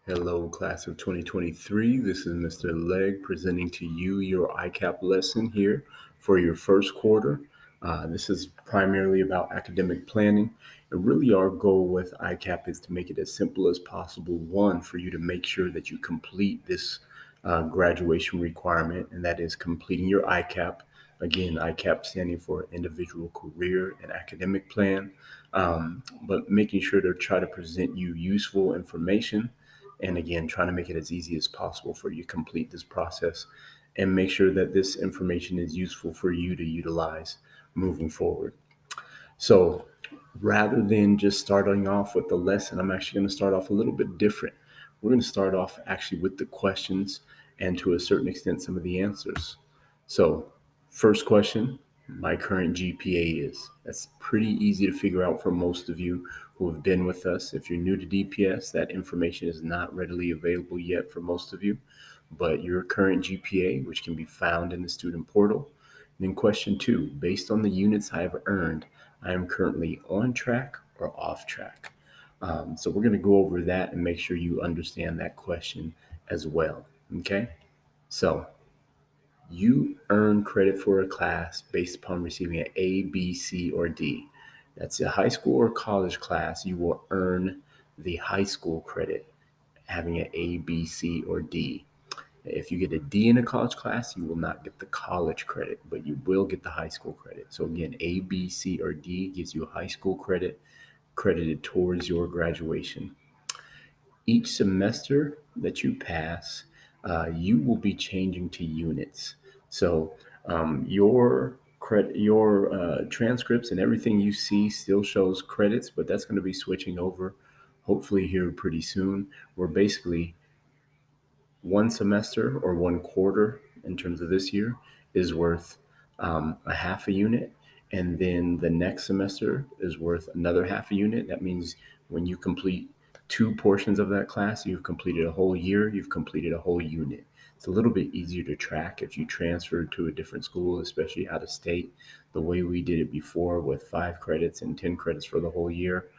Hello, class of 2023. This is Mr. Legg presenting to you your ICAP lesson here for your first quarter. This is primarily about academic planning. And really, our goal with ICAP is to make it as simple as possible. One, for you to make sure that you complete this graduation requirement, and that is completing your ICAP. Again, ICAP standing for Individual Career and Academic Plan, but making sure to try to present you useful information, and again, trying to make it as easy as possible for you to complete this process and make sure that this information is useful for you to utilize moving forward. So rather than just starting off with the lesson, I'm actually going to start off a little bit different. We're going to start off actually with the questions and to a certain extent some of the answers. So first question, my current GPA is. That's pretty easy to figure out for most of you who have been with us. If you're new to DPS, that information is not readily available yet for most of you, but your current GPA, which can be found in the student portal. And then question two, based on the units I have earned, I am currently on track or off track. So we're going to go over that and make sure you understand that question as well. Okay, so you earn credit for a class based upon receiving an A, B, C, or D. That's a high school or college class. You will earn the high school credit having an A, B, C, or D. If you get a D in a college class, you will not get the college credit, but you will get the high school credit. So again, A, B, C, or D gives you a high school credit credited towards your graduation. Each semester that you pass, you will be changing to units. So your transcripts and everything you see still shows credits, but that's going to be switching over hopefully here pretty soon. We're basically one semester or one quarter in terms of this year is worth a half a unit. And then the next semester is worth another half a unit. That means when you complete two portions of that class, you've completed a whole year, you've completed a whole unit. It's a little bit easier to track if you transfer to a different school, especially out of state. The way we did it before with 5 credits and 10 credits for the whole year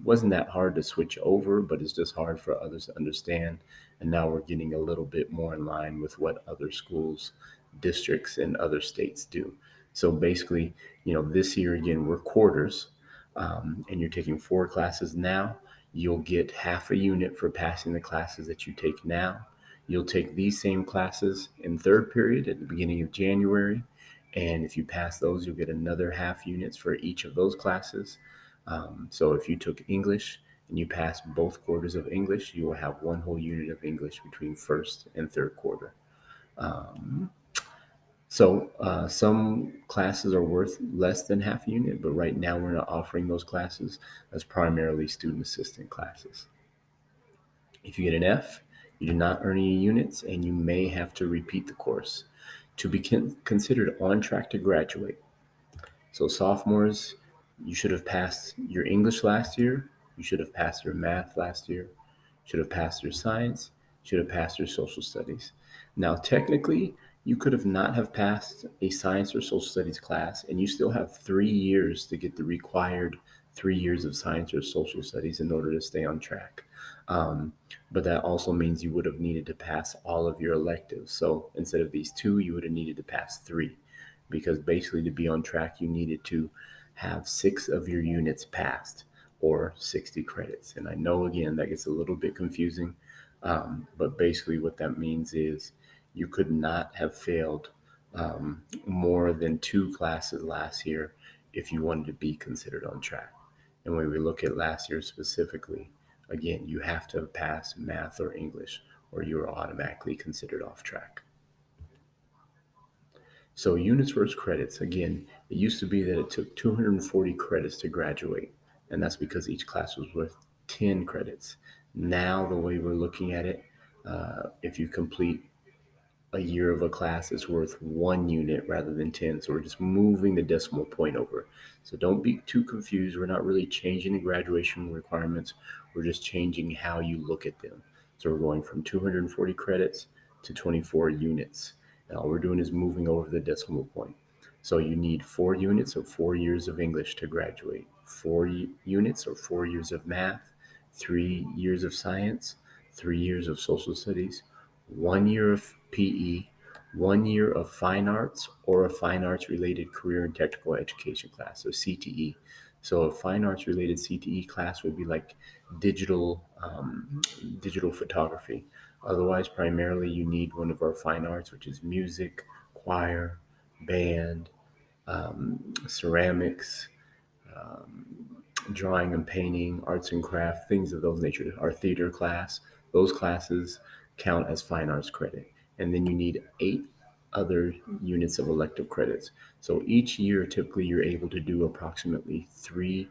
wasn't that hard to switch over, but it's just hard for others to understand. And now we're getting a little bit more in line with what other schools, districts, and other states do. So basically, this year again, we're quarters, and you're taking 4 classes now. You'll get half a unit for passing the classes that you take now. You'll take these same classes in third period at the beginning of January. And if you pass those, you'll get another half units for each of those classes. So if you took English and you pass both quarters of English, you will have one whole unit of English between first and third quarter. Some classes are worth less than half a unit, but right now we're not offering those classes as primarily student assistant classes. If you get an F, you do not earn any units and you may have to repeat the course. To be considered on track to graduate, so sophomores, you should have passed your English last year. You should have passed your math last year. Should have passed your science. Should have passed your social studies. Now, technically, you could have not have passed a science or social studies class, and you still have 3 years to get the required 3 years of science or social studies in order to stay on track. But that also means you would have needed to pass all of your electives. So instead of these 2, you would have needed to pass 3, because basically to be on track, you needed to have 6 of your units passed or 60 credits. And I know, again, that gets a little bit confusing, but basically what that means is you could not have failed more than 2 classes last year if you wanted to be considered on track. And when we look at last year specifically, again, you have to pass math or English or you're automatically considered off track. So units versus credits, again, it used to be that it took 240 credits to graduate, and that's because each class was worth 10 credits. Now, the way we're looking at it, if you complete a year of a class, it's worth 1 unit rather than 10. So we're just moving the decimal point over. So don't be too confused. We're not really changing the graduation requirements. We're just changing how you look at them. So we're going from 240 credits to 24 units. And all we're doing is moving over the decimal point. So you need 4 units or 4 years of English to graduate, 4 units or 4 years of math, 3 years of science, 3 years of social studies, 1 year of PE, 1 year of fine arts or a fine arts related career and technical education class, so CTE. So a fine arts related CTE class would be like digital photography. Otherwise, primarily you need one of our fine arts, which is music, choir, band, ceramics, drawing and painting, arts and craft, things of those nature. Our theater class, those classes count as fine arts credit. And then you need 8 other units of elective credits. So each year, typically, you're able to do approximately 3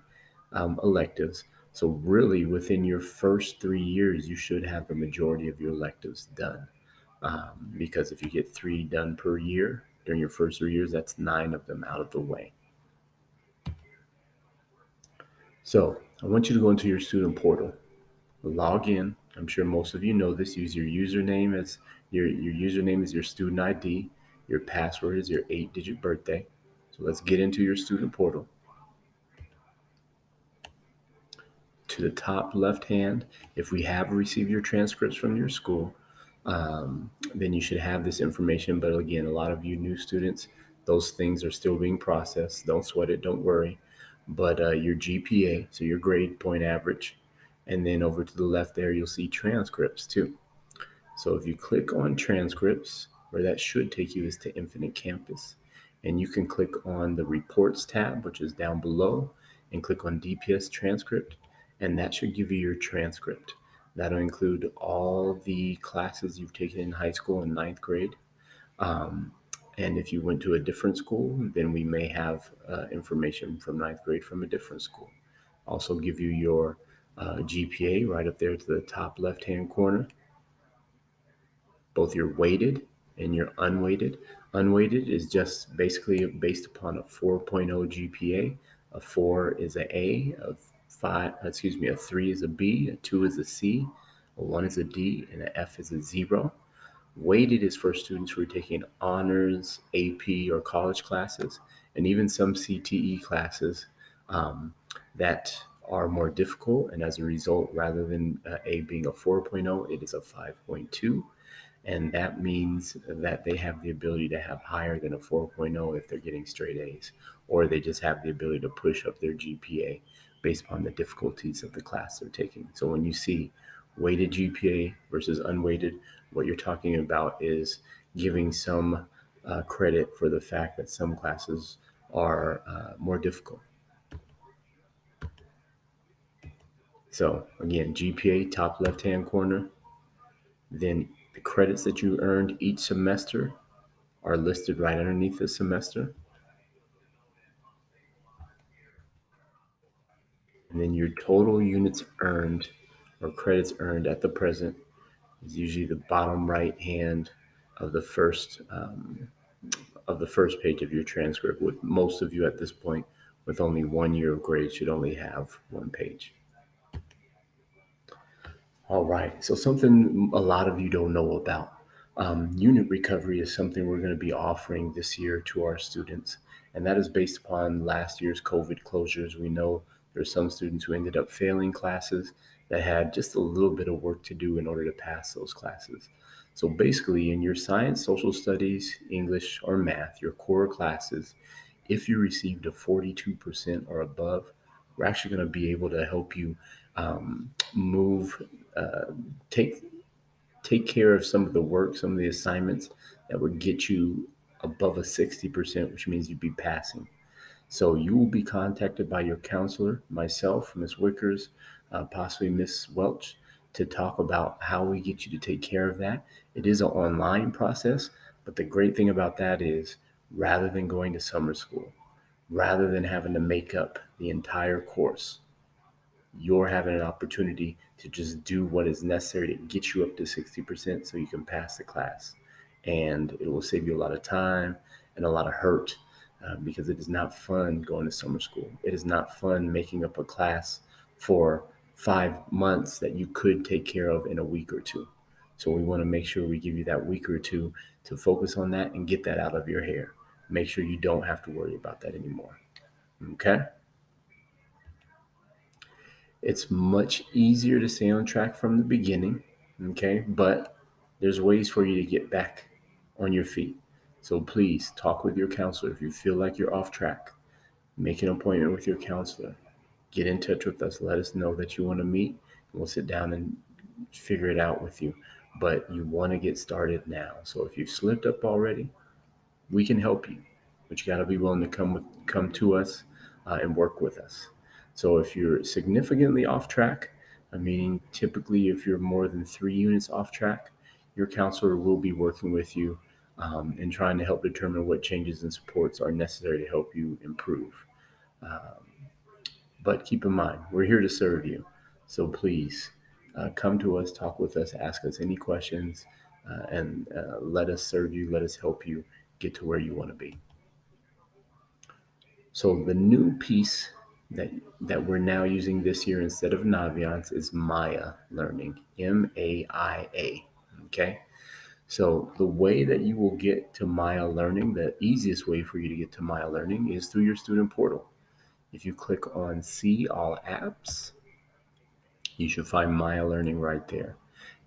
electives. So really, within your first 3 years, you should have the majority of your electives done. Because if you get 3 done per year during your first 3 years, that's 9 of them out of the way. So I want you to go into your student portal, log in. I'm sure most of you know this. Use your username as your username is your student ID. Your password is your 8-digit birthday. So let's get into your student portal. To the top left hand, if we have received your transcripts from your school, then you should have this information. But again, a lot of you new students, those things are still being processed. Don't sweat it. Don't worry. But your GPA, so your grade point average, and then over to the left there, you'll see transcripts too. So if you click on transcripts, where that should take you is to Infinite Campus. And you can click on the reports tab, which is down below, and click on DPS transcript. And that should give you your transcript. That'll include all the classes you've taken in high school in ninth grade. Um, and if you went to a different school, then we may have information from ninth grade from a different school. Also give you your GPA right up there to the top left-hand corner, both your weighted and your unweighted. Unweighted is just basically based upon a 4.0 GPA. A 4 is a A, a 3 is a B, a 2 is a C, a 1 is a D, and an F is a 0. Weighted is for students who are taking honors, AP, or college classes, and even some CTE classes that are more difficult. And as a result, rather than A being a 4.0, it is a 5.2. And that means that they have the ability to have higher than a 4.0 if they're getting straight A's, or they just have the ability to push up their GPA based upon the difficulties of the class they're taking. So when you see weighted GPA versus unweighted, what you're talking about is giving some credit for the fact that some classes are more difficult. So again, GPA, top left-hand corner, then the credits that you earned each semester are listed right underneath the semester. And then your total units earned or credits earned at the present is usually the bottom right hand of the first page of your transcript. With most of you at this point, with only 1 year of grade, should only have one page. All right, so something a lot of you don't know about. Unit recovery is something we're going to be offering this year to our students, and that is based upon last year's COVID closures. We know there's some students who ended up failing classes that had just a little bit of work to do in order to pass those classes. So basically, in your science, social studies, English, or math, your core classes, if you received a 42% or above, we're actually going to be able to help you move, uh, take care of some of the work, some of the assignments that would get you above a 60%, which means you'd be passing. So you will be contacted by your counselor, myself, Ms. Wickers, possibly Ms. Welch, to talk about how we get you to take care of that. It is an online process, but the great thing about that is rather than going to summer school, rather than having to make up the entire course, you're having an opportunity to just do what is necessary to get you up to 60% so you can pass the class. And it will save you a lot of time and a lot of hurt because it is not fun going to summer school. It is not fun making up a class for 5 months that you could take care of in a week or two. So we want to make sure we give you that week or two to focus on that and get that out of your hair. Make sure you don't have to worry about that anymore. Okay? It's much easier to stay on track from the beginning. Okay, but there's ways for you to get back on your feet. So please talk with your counselor. If you feel like you're off track, make an appointment with your counselor. Get in touch with us. Let us know that you want to meet, and we'll sit down and figure it out with you. But you want to get started now. So if you've slipped up already, we can help you, but you got to be willing to come to us and work with us. So if you're significantly off track, meaning typically if you're more than 3 units off track, your counselor will be working with you and trying to help determine what changes and supports are necessary to help you improve. Um, but keep in mind, we're here to serve you. So please come to us, talk with us, ask us any questions, and let us serve you. Let us help you get to where you want to be. So the new piece that we're now using this year instead of Naviance is Maya Learning, MAIA. Okay. So the way that you will get to Maya Learning, the easiest way for you to get to Maya Learning is through your student portal. If you click on See All Apps, you should find Maya Learning right there.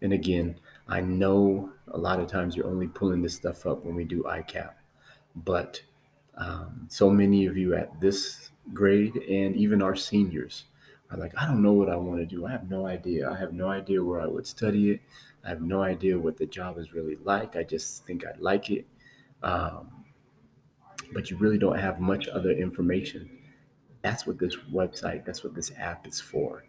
And again, I know a lot of times you're only pulling this stuff up when we do ICAP, but so many of you at this grade and even our seniors are like, I don't know what I want to do. I have no idea. I have no idea where I would study it. I have no idea what the job is really like. I just think I'd like it. Um, but you really don't have much other information. That's what this website, that's what this app is for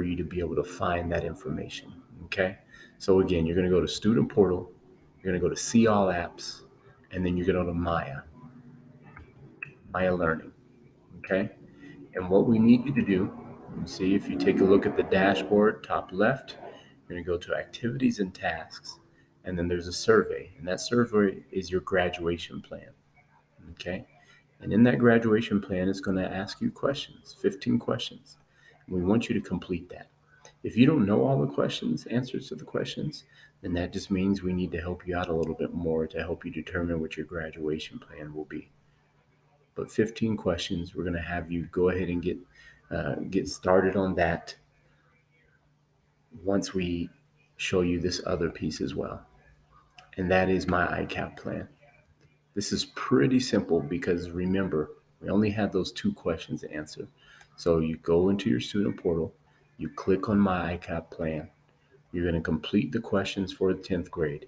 you to be able to find that information. Okay. So again, you're going to go to Student Portal, you're going to go to See All Apps, and then you're going to go to Maya Learning. Okay. And what we need you to do, see if you take a look at the dashboard, top left, you're going to go to Activities and Tasks, and then there's a survey. And that survey is your graduation plan. Okay. And in that graduation plan, it's going to ask you questions, 15 questions. And we want you to complete that. If you don't know all the questions, answers to the questions, then that just means we need to help you out a little bit more to help you determine what your graduation plan will be. But 15 questions, we're going to have you go ahead and get started on that once we show you this other piece as well. And that is my ICAP plan. This is pretty simple because remember, we only had those 2 questions to answer. So you go into your student portal, you click on my ICAP plan. You're going to complete the questions for the 10th grade.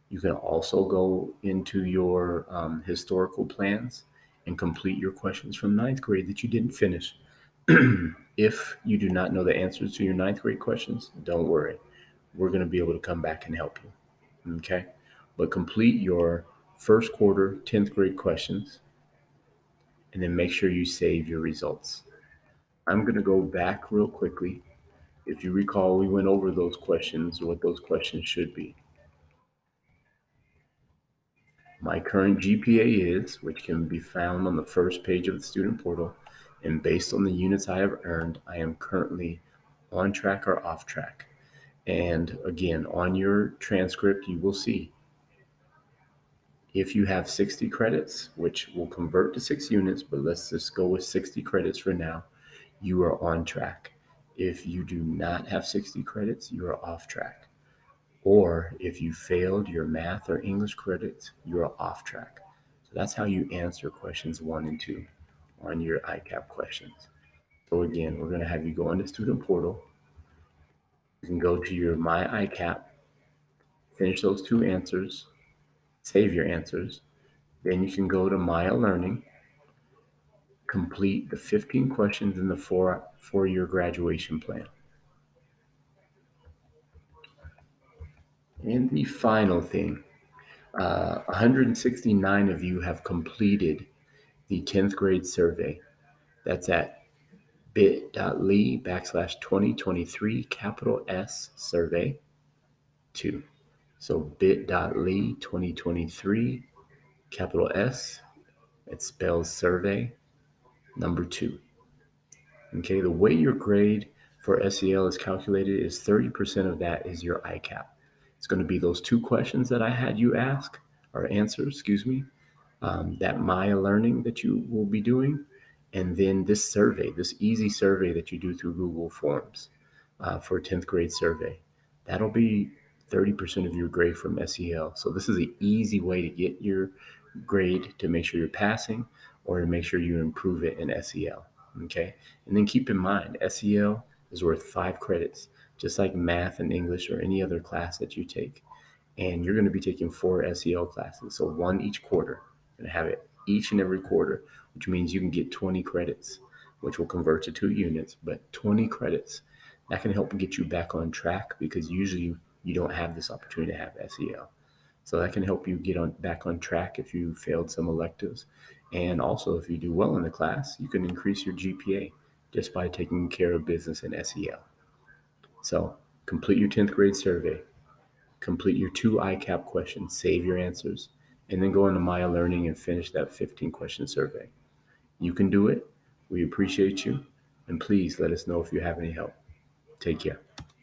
You can also go into your historical plans and complete your questions from 9th grade that you didn't finish. If you do not know the answers to your 9th grade questions, don't worry. We're going to be able to come back and help you. Okay? But complete your first quarter 10th grade questions and then make sure you save your results. I'm going to go back real quickly. If you recall, we went over those questions, what those questions should be. My current GPA is, which can be found on the first page of the student portal, and based on the units I have earned, I am currently on track or off track. And again, on your transcript, you will see if you have 60 credits, which will convert to 6 units, but let's just go with 60 credits for now, you are on track. If you do not have 60 credits, you are off track. Or if you failed your math or English credits, you are off track. So that's how you answer questions 1 and 2 on your ICAP questions. So again, we're going to have you go into Student Portal. You can go to your My ICAP, finish those 2 answers, save your answers. Then you can go to Maya Learning, complete the 15 questions in the four-year graduation plan. And the final thing, 169 of you have completed the 10th grade survey. That's at bit.ly/2023 capital S survey 2. So bit.ly 2023 capital S, it spells survey number 2. Okay, the way your grade for SEL is calculated is 30% of that is your ICAP. It's going to be those 2 questions that I had you ask or answer, excuse me, that Maya Learning that you will be doing, and then this survey, this easy survey that you do through Google Forms for 10th grade survey. That'll be 30% of your grade from SEL. So this is an easy way to get your grade to make sure you're passing or to make sure you improve it in SEL. Okay. And then keep in mind, SEL is worth 5 credits, just like math and English or any other class that you take. And you're going to be taking 4 SEL classes. So one each quarter. You're going to have it each and every quarter, which means you can get 20 credits, which will convert to 2 units, but 20 credits. That can help get you back on track because usually you don't have this opportunity to have SEL. So that can help you get on back on track if you failed some electives. And also, if you do well in the class, you can increase your GPA just by taking care of business in SEL. So complete your 10th grade survey, complete your 2 ICAP questions, save your answers, and then go into Maya Learning and finish that 15-question survey. You can do it. We appreciate you. And please let us know if you have any help. Take care.